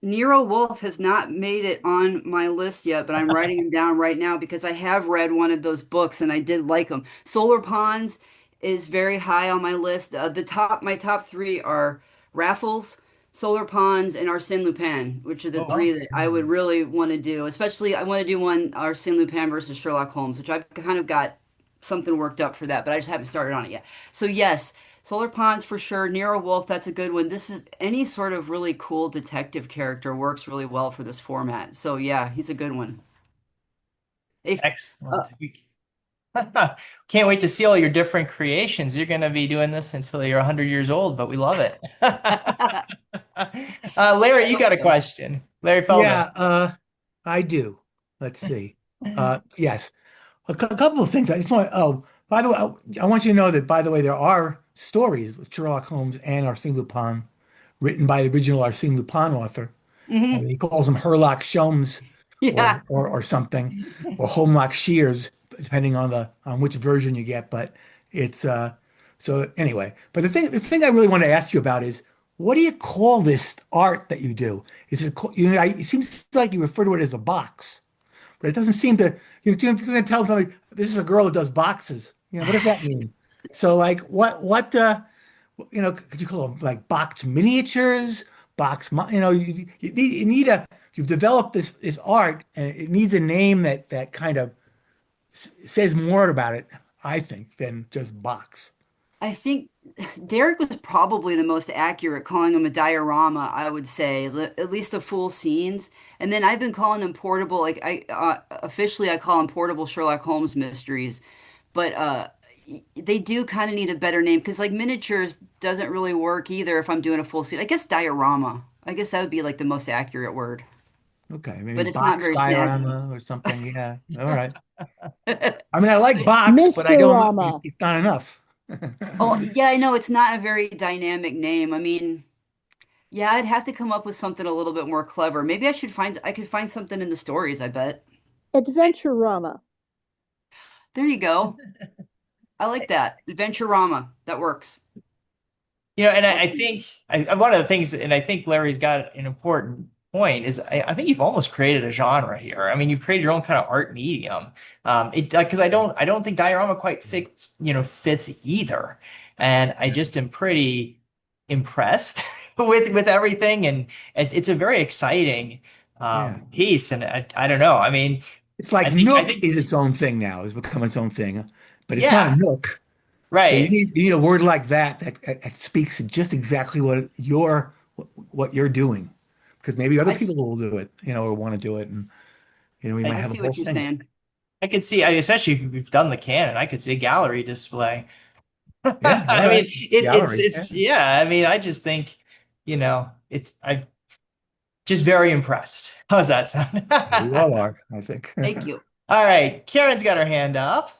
Speaker 2: Nero Wolf has not made it on my list yet, but I'm writing him down right now because I have read one of those books and I did like them. Solar Ponds is very high on my list. My top three are Raffles, Solar Ponds, and Arsène Lupin, which are the
Speaker 1: Oh,
Speaker 2: three that I would really want to do. Especially, I want to do one Arsène Lupin versus Sherlock Holmes, which I've kind of got something worked up for that, but I just haven't started on it yet. So yes. Solar Ponds for sure. Nero Wolf, that's a good one. This is any sort of really cool detective character works really well for this format. So yeah, he's a good one. If uh,
Speaker 1: excellent. Can't wait to see all your different creations. You're going to be doing this until you're 100 years old, but we love it. Larry, you got a question. Larry Feldman.
Speaker 7: Yeah, I do. Let's see. Yes, couple of things. I just want. Oh, by the way, I want you to know that. By the way, there are stories with Sherlock Holmes and Arsène Lupin, written by the original Arsène Lupin author. I
Speaker 2: Mhm.
Speaker 7: mean, he calls them Herlock Sholmes
Speaker 2: Yeah,
Speaker 7: or something, or Homelock Shears, depending on which version you get. But it's so anyway. But the thing I really want to ask you about is, what do you call this art that you do? Is it it seems like you refer to it as a box, but it doesn't seem to. If you're going to tell somebody this is a girl that does boxes, what does that mean? So like could you call them like box miniatures, you've developed this art and it needs a name that kind of says more about it, I think, than just box.
Speaker 2: I think Derek was probably the most accurate, calling him a diorama, I would say, at least the full scenes. And then I've been calling them portable, like I officially I call them portable Sherlock Holmes mysteries. But they do kind of need a better name because like miniatures doesn't really work either if I'm doing a full scene. I guess diorama. I guess that would be like the most accurate word,
Speaker 7: Okay, maybe
Speaker 2: but it's not
Speaker 7: box
Speaker 2: very snazzy.
Speaker 7: diorama or something. Yeah, all right. I mean, I like box, but I don't.
Speaker 5: Mr.
Speaker 7: It's not enough.
Speaker 2: Oh, yeah, I know it's not a very dynamic name. I mean, yeah, I'd have to come up with something a little bit more clever. Maybe I could find something in the stories, I bet.
Speaker 5: Adventurama.
Speaker 2: There you go. I like that. Adventurama. That works.
Speaker 1: And I think one of the things, and I think Larry's got an important point, is I think you've almost created a genre here. I mean, you've created your own kind of art medium. It because I don't think diorama quite fits either, and I just am pretty impressed with everything, and it's a very exciting
Speaker 7: Yeah.
Speaker 1: piece, and I don't know. I mean,
Speaker 7: It's
Speaker 1: I
Speaker 7: like
Speaker 1: think I
Speaker 7: Nook
Speaker 1: think
Speaker 7: is its own thing now, has become its own thing, but it's not a
Speaker 1: yeah,
Speaker 7: Nook. So you
Speaker 1: right.
Speaker 7: need you need a word like that speaks to just exactly what you're doing, because maybe other
Speaker 2: I, s-
Speaker 7: people will do it, or want to do it, and we
Speaker 1: I,
Speaker 7: might
Speaker 2: I
Speaker 7: have a
Speaker 2: see
Speaker 7: whole
Speaker 2: what you're
Speaker 7: thing.
Speaker 2: saying.
Speaker 1: I could see, especially if you've done the Canon, I could see a gallery display.
Speaker 7: Yeah, all
Speaker 1: I mean,
Speaker 7: right. Gallery. Yeah.
Speaker 1: yeah. I mean, I just think I'm just very impressed. How's that sound?
Speaker 7: We all are, I think.
Speaker 2: Thank you.
Speaker 1: All right, Karen's got her hand up.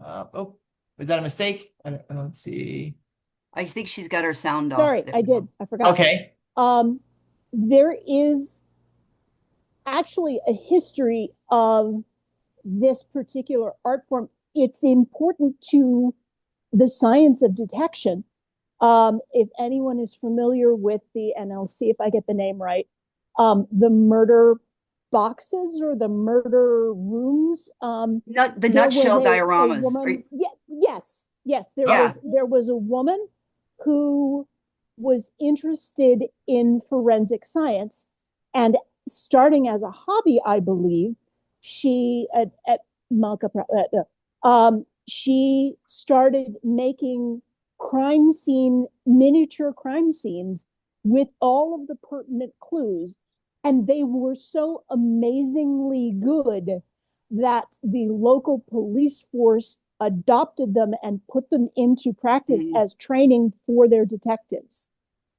Speaker 1: Oh, was that a mistake? I don't see.
Speaker 2: I think she's got her sound off.
Speaker 5: Sorry,
Speaker 2: There
Speaker 5: I
Speaker 2: we
Speaker 5: did.
Speaker 2: go.
Speaker 5: I forgot.
Speaker 1: Okay.
Speaker 5: There is actually a history of this particular art form. It's important to the science of detection. If anyone is familiar with and I'll see if I get the name right, the murder boxes or the murder rooms.
Speaker 2: The
Speaker 5: There was
Speaker 2: nutshell
Speaker 5: a
Speaker 2: dioramas.
Speaker 5: woman. Yes.
Speaker 2: Yeah.
Speaker 5: There was a woman who was interested in forensic science, and starting as a hobby, I believe, she at Malka, she started making miniature crime scenes with all of the pertinent clues. And they were so amazingly good that the local police force adopted them and put them into practice as training for their detectives.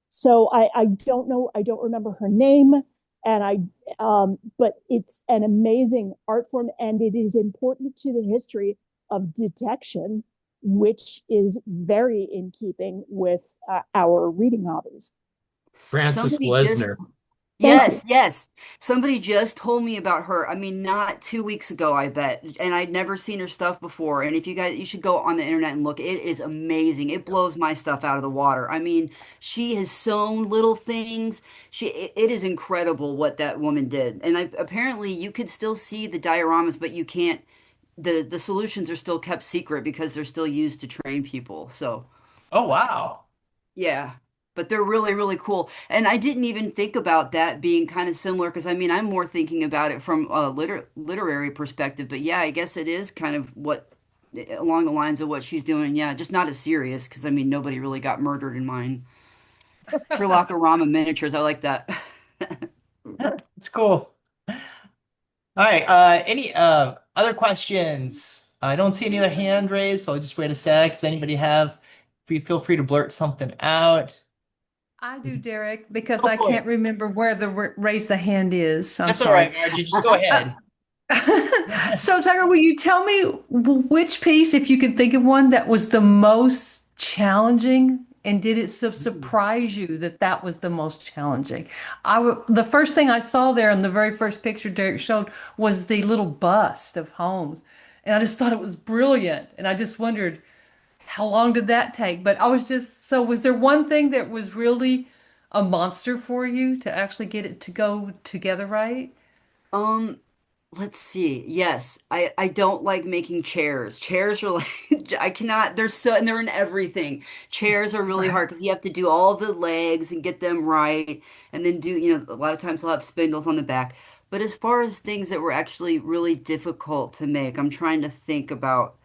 Speaker 5: So I don't know, I don't remember her name, but it's an amazing art form, and it is important to the history of detection, which is very in keeping with our reading hobbies.
Speaker 8: Frances
Speaker 2: Somebody just
Speaker 8: Lesner.
Speaker 5: Thank you.
Speaker 2: Yes. Somebody just told me about her. I mean, not 2 weeks ago, I bet. And I'd never seen her stuff before. And if you should go on the internet and look. It is amazing. It blows my stuff out of the water. I mean, she has sewn little things. It is incredible what that woman did. And apparently you could still see the dioramas, but you can't. The solutions are still kept secret because they're still used to train people. So.
Speaker 1: Oh, wow.
Speaker 2: Yeah, but they're really, really cool. And I didn't even think about that being kind of similar because I mean, I'm more thinking about it from a literary perspective. But yeah, I guess it is kind of along the lines of what she's doing. Yeah, just not as serious because I mean, nobody really got murdered in mine. Sherlock miniatures, I like that.
Speaker 1: It's cool. All right. Any other questions? I don't see any other hand raised, so I'll just wait a sec. Does anybody have? Feel free to blurt something out.
Speaker 9: I do, Derek, because
Speaker 1: Oh
Speaker 9: I
Speaker 1: boy,
Speaker 9: can't remember where the raise the hand is. I'm
Speaker 1: that's all
Speaker 9: sorry.
Speaker 1: right, Margie. Just go ahead.
Speaker 9: So, Tiger, will you tell me which piece, if you can think of one, that was the most challenging, and did it surprise you that that was the most challenging? The first thing I saw there in the very first picture Derek showed was the little bust of Holmes, and I just thought it was brilliant, and I just wondered how long did that take? But I was just, so was there one thing that was really a monster for you to actually get it to go together right?
Speaker 2: Um, let's see. Yes, I don't like making chairs. Chairs are like I cannot. And they're in everything. Chairs are really hard because you have to do all the legs and get them right, and then a lot of times they'll have spindles on the back. But as far as things that were actually really difficult to make, I'm trying to think about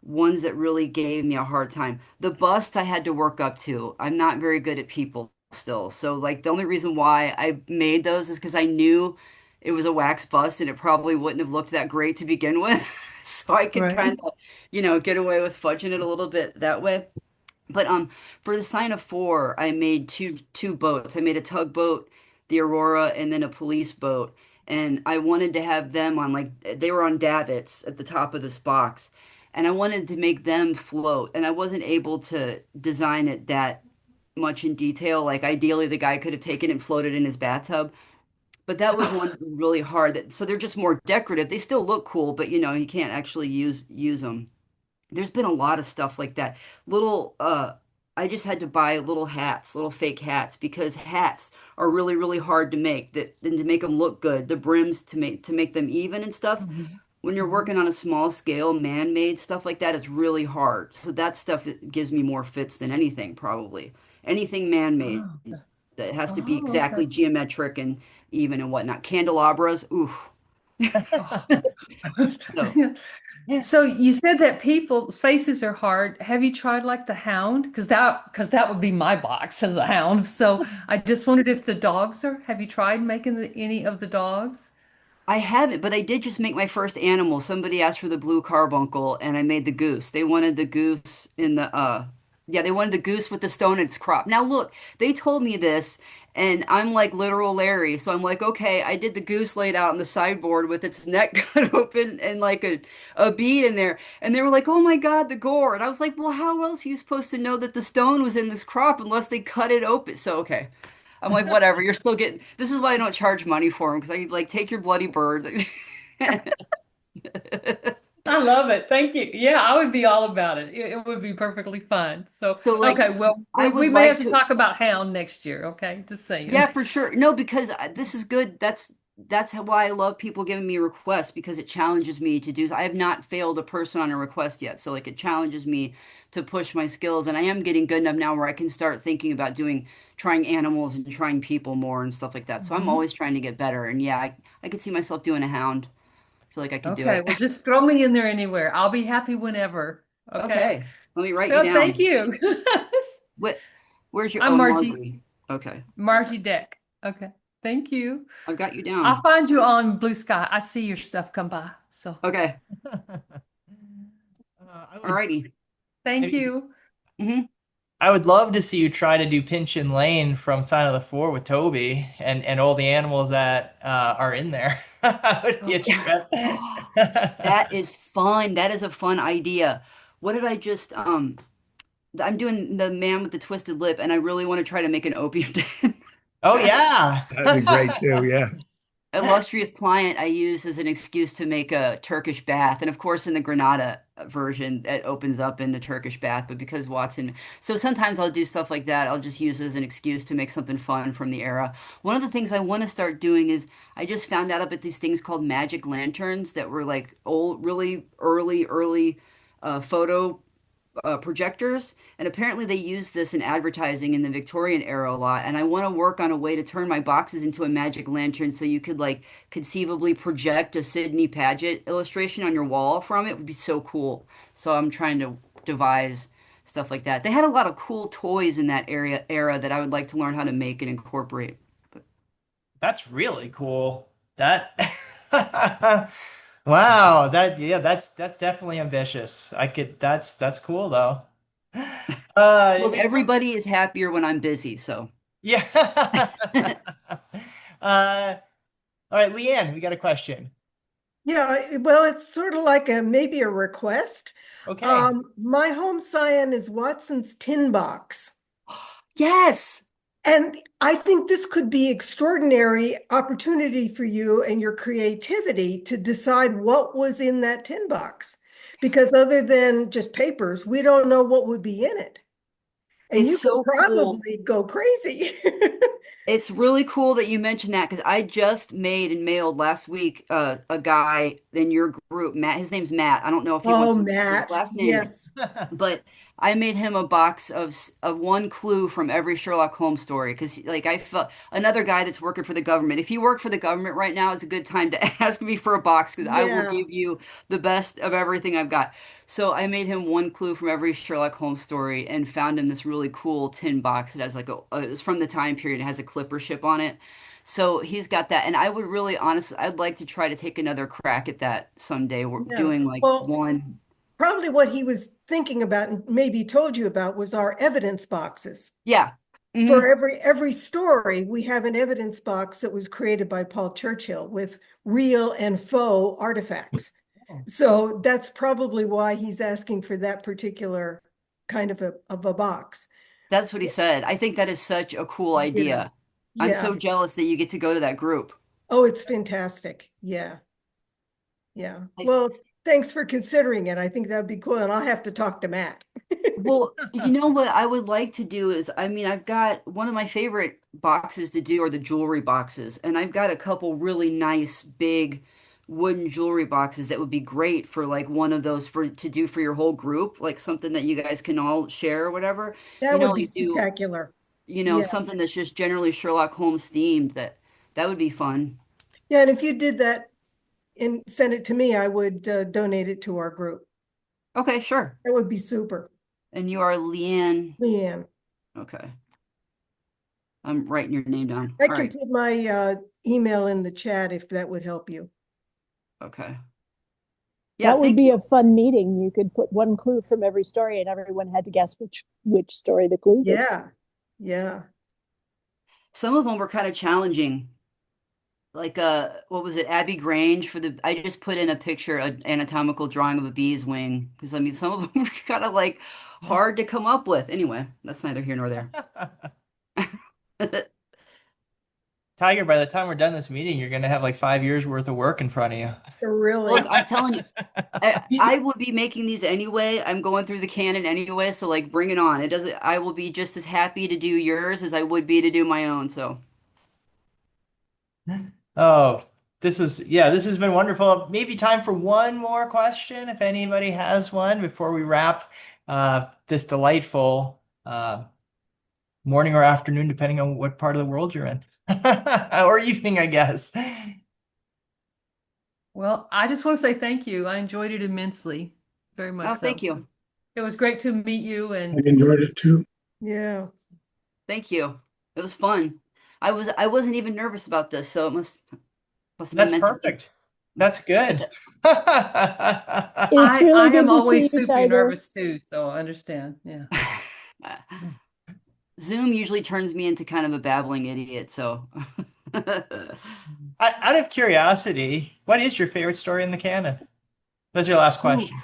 Speaker 2: ones that really gave me a hard time. The bust I had to work up to. I'm not very good at people still. So like the only reason why I made those is because I knew it was a wax bust and it probably wouldn't have looked that great to begin with. So I could
Speaker 9: Right.
Speaker 2: kind of, get away with fudging it a little bit that way. But for the sign of four, I made two boats. I made a tugboat, the Aurora, and then a police boat. And I wanted to have them on like they were on davits at the top of this box. And I wanted to make them float. And I wasn't able to design it that much in detail. Like ideally the guy could have taken it and floated in his bathtub. But that was one really hard. So they're just more decorative. They still look cool, but you can't actually use them. There's been a lot of stuff like that. Little, I just had to buy little hats, little fake hats, because hats are really, really hard to make. And to make them look good, the brims to make them even and stuff.
Speaker 9: Mhm.
Speaker 2: When you're
Speaker 9: Mhm.
Speaker 2: working on a small scale, man-made stuff like that is really hard. So that stuff it gives me more fits than anything, probably. Anything man-made
Speaker 9: Oh, okay.
Speaker 2: that has to be
Speaker 9: Oh, okay.
Speaker 2: exactly geometric and even and whatnot. Candelabras, oof.
Speaker 9: Oh.
Speaker 2: So.
Speaker 1: Yeah.
Speaker 9: So you said that people's faces are hard. Have you tried like the hound? Because that would be my box as a hound. So I just wondered if the dogs are. Have you tried making any of the dogs?
Speaker 2: I haven't, but I did just make my first animal. Somebody asked for the blue carbuncle, and I made the goose. They wanted the goose in the Yeah, they wanted the goose with the stone in its crop. Now look, they told me this, and I'm like literal Larry. So I'm like, okay, I did the goose laid out on the sideboard with its neck cut open and like a bead in there. And they were like, oh my God, the gore. And I was like, well, how else are you supposed to know that the stone was in this crop unless they cut it open? So okay. I'm like, whatever, you're still getting, this is why I don't charge money for them, because I like take your bloody bird.
Speaker 9: I love it. Thank you. Yeah, I would be all about it. It would be perfectly fine. So,
Speaker 2: So like
Speaker 9: okay, well,
Speaker 2: I
Speaker 9: we
Speaker 2: would
Speaker 9: may have
Speaker 2: like
Speaker 9: to
Speaker 2: to.
Speaker 9: talk about Hound next year, okay? Just
Speaker 2: Yeah,
Speaker 9: saying.
Speaker 2: for sure. No, because this is good. That's why I love people giving me requests because it challenges me to do. I have not failed a person on a request yet, so like it challenges me to push my skills, and I am getting good enough now where I can start thinking about trying animals and trying people more and stuff like that. So I'm
Speaker 1: Mhm.
Speaker 2: always trying to get better, and yeah, I could see myself doing a hound. I feel like I could do
Speaker 9: Okay,
Speaker 2: it.
Speaker 9: well, just throw me in there anywhere. I'll be happy whenever. Okay.
Speaker 2: Okay, let me write you
Speaker 9: So thank
Speaker 2: down.
Speaker 9: you.
Speaker 2: What? Where's your?
Speaker 9: I'm
Speaker 2: Oh,
Speaker 9: Margie,
Speaker 2: Marjorie. Okay,
Speaker 9: Margie Deck. Okay. Thank you.
Speaker 2: I've got you
Speaker 9: I'll
Speaker 2: down.
Speaker 9: find you on Blue Sky. I see your stuff come by. So
Speaker 2: Okay,
Speaker 1: I would,
Speaker 2: alrighty.
Speaker 1: I
Speaker 9: thank
Speaker 1: mean,
Speaker 9: you.
Speaker 2: Mm-hmm.
Speaker 1: I would love to see you try to do Pinch and Lane from Sign of the Four with Toby and all the animals that are in there. That would be a trip.
Speaker 2: That is fun. That is a fun idea. What did I just I'm doing the man with the twisted lip and I really want to try to make an opium den.
Speaker 1: Oh yeah.
Speaker 7: That'd be great too. Yeah.
Speaker 2: Illustrious client I use as an excuse to make a Turkish bath. And of course in the Grenada version it opens up in the Turkish bath, but because Watson, so sometimes I'll do stuff like that. I'll just use it as an excuse to make something fun from the era. One of the things I want to start doing is I just found out about these things called magic lanterns that were like old, really early photo projectors, and apparently they use this in advertising in the Victorian era a lot. And I want to work on a way to turn my boxes into a magic lantern so you could like conceivably project a Sydney Paget illustration on your wall from it. Would be so cool. So I'm trying to devise stuff like that. They had a lot of cool toys in that era that I would like to learn how to make and incorporate.
Speaker 1: That's really cool. That wow, that yeah, that's definitely ambitious. I could that's cool though.
Speaker 2: Look,
Speaker 1: It comes
Speaker 2: everybody is happier when I'm busy, so.
Speaker 1: yeah. All right, Leanne, we got a question.
Speaker 8: Yeah, well, it's sort of like a maybe a request.
Speaker 1: Okay.
Speaker 8: My home scion is Watson's Tin Box.
Speaker 2: Yes.
Speaker 8: And I think this could be extraordinary opportunity for you and your creativity to decide what was in that tin box. Because other than just papers, we don't know what would be in it. And
Speaker 2: It's
Speaker 8: you could
Speaker 2: so cool.
Speaker 8: probably go crazy.
Speaker 2: It's really cool that you mentioned that because I just made and mailed last week a guy in your group, Matt. His name's Matt. I don't know if he
Speaker 8: Oh,
Speaker 2: wants me to use his
Speaker 8: Matt.
Speaker 2: last name,
Speaker 8: Yes.
Speaker 2: but I made him a box of one clue from every Sherlock Holmes story because like I felt another guy that's working for the government. If you work for the government right now, it's a good time to ask me for a box because I will
Speaker 8: Yeah.
Speaker 2: give you the best of everything I've got. So I made him one clue from every Sherlock Holmes story and found him this really cool tin box. It has like it's from the time period. It has a clipper ship on it. So he's got that. And I would really honestly, I'd like to try to take another crack at that someday. We're
Speaker 8: Yeah.
Speaker 2: doing like
Speaker 8: Well,
Speaker 2: one.
Speaker 8: probably what he was thinking about and maybe told you about was our evidence boxes.
Speaker 2: Yeah.
Speaker 8: For
Speaker 2: Hmm.
Speaker 8: every story, we have an evidence box that was created by Paul Churchill with real and faux artifacts. So that's probably why he's asking for that particular kind of a box.
Speaker 2: That's what he said. I think that is such a cool
Speaker 8: Yeah.
Speaker 2: idea. I'm
Speaker 8: Yeah.
Speaker 2: so jealous that you get to go to that group.
Speaker 8: Oh, it's fantastic. Yeah. Yeah.
Speaker 2: I,
Speaker 8: Well, thanks for considering it. I think that'd be cool. And I'll have to talk to Matt.
Speaker 2: well, you know what I would like to do is, I mean, I've got one of my favorite boxes to do are the jewelry boxes, and I've got a couple really nice big wooden jewelry boxes that would be great for like one of those for to do for your whole group, like something that you guys can all share or whatever.
Speaker 8: That
Speaker 2: You know,
Speaker 8: would be
Speaker 2: like do,
Speaker 8: spectacular.
Speaker 2: you know,
Speaker 8: Yeah.
Speaker 2: something that's just generally Sherlock Holmes themed that would be fun.
Speaker 8: Yeah. And if you did that and send it to me, I would donate it to our group.
Speaker 2: Okay, sure.
Speaker 8: That would be super.
Speaker 2: And you are Leanne.
Speaker 8: Leanne.
Speaker 2: Okay. I'm writing your name down.
Speaker 8: I
Speaker 2: All
Speaker 8: can
Speaker 2: right.
Speaker 8: put my email in the chat if that would help you.
Speaker 2: Okay. Yeah,
Speaker 5: That would
Speaker 2: thank
Speaker 5: be
Speaker 2: you.
Speaker 5: a fun meeting. You could put one clue from every story, and everyone had to guess which story the clue was.
Speaker 8: Yeah. Yeah.
Speaker 2: Some of them were kind of challenging. Like what was it, Abbey Grange for the I just put in a picture, an anatomical drawing of a bee's wing, because I mean some of them were kind of like hard to come up with. Anyway, that's neither here nor there.
Speaker 1: Tiger, by the time we're done this meeting, you're gonna have like 5 years worth of work in front of you.
Speaker 2: Look,
Speaker 8: Really.
Speaker 2: I'm telling you, I would be making these anyway. I'm going through the Canon anyway, so like bring it on. It doesn't, I will be just as happy to do yours as I would be to do my own. So
Speaker 1: Oh, this has been wonderful. Maybe time for one more question, if anybody has one, before we wrap this delightful morning or afternoon, depending on what part of the world you're in, or evening, I guess.
Speaker 9: Well, I just want to say thank you. I enjoyed it immensely, very much
Speaker 2: oh,
Speaker 9: so.
Speaker 2: thank you.
Speaker 9: It was great to meet you,
Speaker 10: I
Speaker 9: and
Speaker 10: enjoyed it too.
Speaker 8: Yeah.
Speaker 2: Thank you. It was fun. I wasn't even nervous about this, so it must have been
Speaker 1: That's
Speaker 2: meant to be.
Speaker 1: perfect. That's good.
Speaker 5: It's really
Speaker 9: I
Speaker 5: good
Speaker 9: am
Speaker 5: to see
Speaker 9: always
Speaker 5: you,
Speaker 9: super
Speaker 5: Tiger.
Speaker 9: nervous too, so I understand. Yeah.
Speaker 2: Zoom usually turns me into kind of a babbling idiot, so
Speaker 1: Out of curiosity, what is your favorite story in the canon? That's your last question.
Speaker 2: Ooh.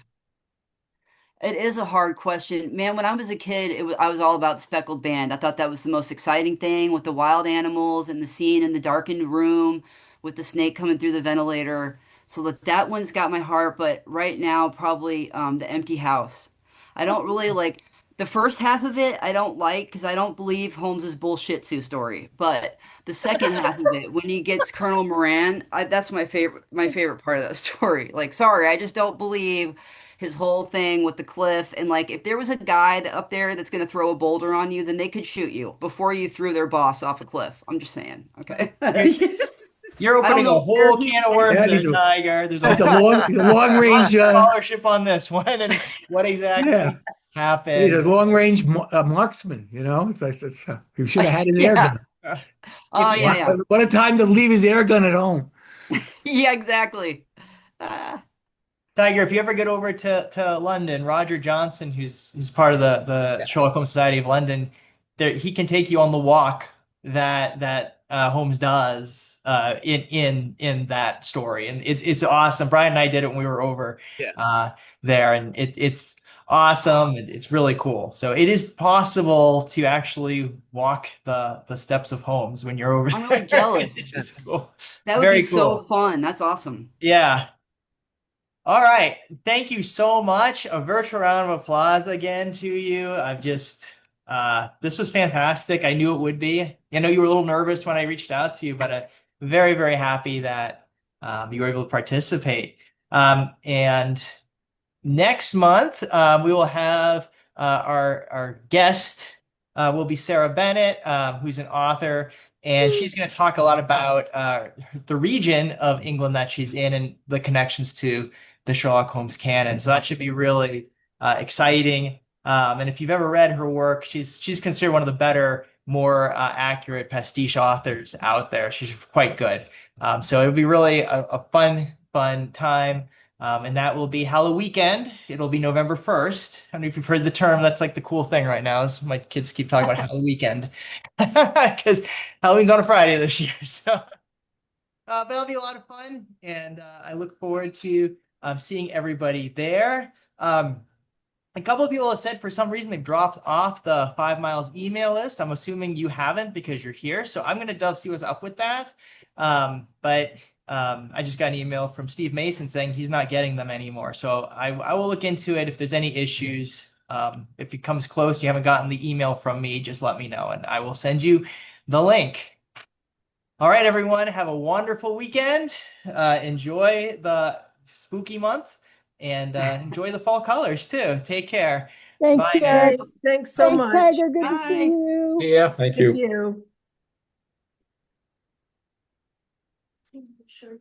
Speaker 2: It is a hard question. Man, when I was a kid, I was all about Speckled Band. I thought that was the most exciting thing with the wild animals and the scene in the darkened room with the snake coming through the ventilator. So that one's got my heart, but right now, probably The Empty House. I don't really like the first half of it, I don't like because I don't believe Holmes's bullshit Sue story. But the second half of it, when he gets Colonel Moran, that's my favorite part of that story. Like, sorry, I just don't believe his whole thing with the cliff. And like, if there was a guy up there that's going to throw a boulder on you, then they could shoot you before you threw their boss off a cliff. I'm just saying. Okay.
Speaker 1: You're
Speaker 2: I don't
Speaker 1: opening a
Speaker 2: know where
Speaker 1: whole
Speaker 2: he
Speaker 1: can of
Speaker 2: went.
Speaker 1: worms
Speaker 7: Yeah,
Speaker 1: there,
Speaker 7: he's a
Speaker 1: Tiger. There's
Speaker 7: he's a long
Speaker 1: a lot
Speaker 7: range.
Speaker 1: of scholarship on this one and what
Speaker 7: Yeah,
Speaker 1: exactly
Speaker 7: he's a
Speaker 1: happened.
Speaker 7: long range marksman. You know, he should have had his air
Speaker 2: Yeah.
Speaker 7: gun.
Speaker 2: Oh,
Speaker 1: If
Speaker 2: yeah,
Speaker 1: you
Speaker 2: yeah.
Speaker 7: What a time to leave his air gun at home.
Speaker 2: Yeah, exactly. Ah,
Speaker 1: Tiger, if you ever get over to London, Roger Johnson, who's part of the Sherlock Holmes Society of London, there he can take you on the walk that Holmes does in that story, and it's awesome. Brian and I did it when we were over
Speaker 4: Yeah.
Speaker 1: there, and it's awesome. And it's really cool. So it is possible to actually walk the steps of Holmes when you're over
Speaker 2: I'm really
Speaker 1: there.
Speaker 2: jealous.
Speaker 1: It's just cool.
Speaker 2: That would be
Speaker 1: Very
Speaker 2: so
Speaker 1: cool.
Speaker 2: fun. That's awesome.
Speaker 1: Yeah. All right. Thank you so much. A virtual round of applause again to you. I've just, this was fantastic. I knew it would be. I know you were a little nervous when I reached out to you, but I'm very, very happy that you were able to participate. And next month, we will have our guest will be Sarah Bennett, who's an author, and she's going to talk a lot about the region of England that she's in and the connections to the Sherlock Holmes canon. So that should be really exciting. And if you've ever read her work, she's considered one of the better, more accurate pastiche authors out there. She's quite good. So it'll be really a fun time. And that will be Halloween weekend. It'll be November 1st. I don't know if you've heard the term. That's like the cool thing right now is my kids keep talking about Halloween weekend because Halloween's on a Friday this year. So but it'll be a lot of fun. And I look forward to seeing everybody there. A couple of people have said for some reason they've dropped off the 5 Miles email list. I'm assuming you haven't because you're here. So I'm going to see what's up with that. But I just got an email from Steve Mason saying he's not getting them anymore. So I will look into it. If there's any issues, if it comes close, you haven't gotten the email from me, just let me know and I will send you the link. All right, everyone, have a wonderful weekend. Enjoy the spooky month and enjoy the fall colors too. Take care.
Speaker 5: Thanks,
Speaker 1: Bye now.
Speaker 5: Derek.
Speaker 8: Thanks so
Speaker 5: Thanks,
Speaker 8: much.
Speaker 5: Tiger. Good to
Speaker 2: Bye.
Speaker 5: see you.
Speaker 10: Yeah, thank
Speaker 8: Thank
Speaker 10: you.
Speaker 8: you.